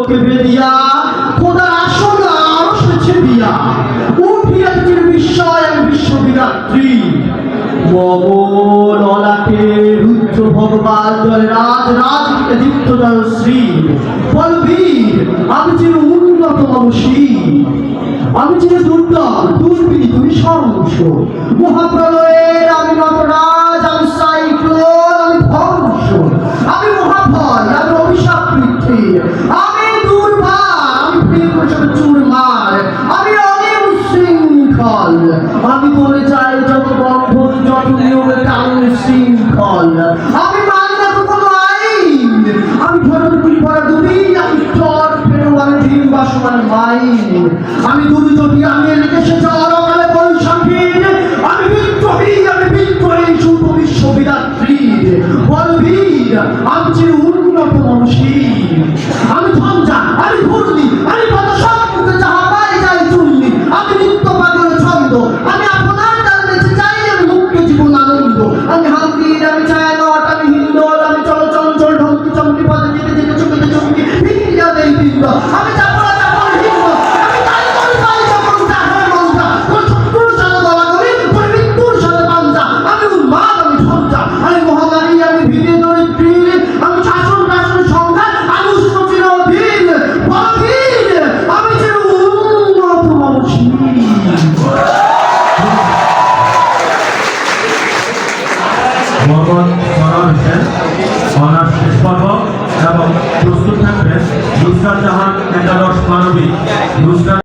লোকে বেদিয়া খোদার আসন আরশে ছেদিয়া উঠিয়াছে বিস্ময় বিশ্ববিরাত্রী মমল অলাকে রুদ্র ভগবান জয় রাজ রাজ দীপ্ত জয় শ্রী বলবীর আমি চির উন্নত মানুষী আমি চির দুর্দম দুর্বিনী তুমি সর্বস্ব মহাপ্রলয়ের আমি নটরাজ আমি সাইক্লোন আমি ধ্বংস আমি মহাভয় আমি অভিশাপ পৃথ্বী আমি দুর্বার আমি প্রেম চুরমার আমি অনিম শৃঙ্খল আমি বলে যাই যত বন্ধন যত নিয়মে টান শৃঙ্খল আমি মানি না কোনো আইন আমি ধরে তুলি পড়া দুবি আমি চর ফেরো আমি ডিম বাসমান মাইন আমি দুর্যোগী আমি লিখেছে চরকালে বৈশাখীর আমি বিদ্রোহী শুভ বিশ্ববিরাত্রীর বলবীর আমি চির উন্নত মানুষী আমি ঝঞ্ঝা আমি ঘূর্ণি আমি কত সম্মুখে যাহা পাই যাই চুল্লি আমি নিত্য পাগল ছন্দ আমি আপনার দ্বারা বেঁচে চাই আমি মুক্ত জীবন আনন্দ আমি হাঙ্গির আমি ছায়ানট আমি হিন্দল আমি চলচঞ্চল ঢঙ্কি চমকি পদে যেতে যেতে চমকে চমকি ভিড়িয়া দেই বৃন্দ আমি চাপড়া চাপড় হিন্দ আমি তাই করি পাই যখন চাহের মন্ত্রা কোন শত্রুর সাথে গলাগলি কোন মৃত্যুর সাথে পাঞ্জা আমি উন্মাদ আমি ঝঞ্ঝা আমি মহামারী আমি ভিড়ে দরিদ্রীর আমি শাসন শাসন সংঘাত আমি উষ্ণ চিরধীর বলবীর আমি চির উন্নত মানুষী মোহাম্মদ সরার হোসেন অনার্স শেষ পর্ব এবং প্রস্তুত থাকবেন নুসরাত জাহান একাদশ মানবিক নুসরাত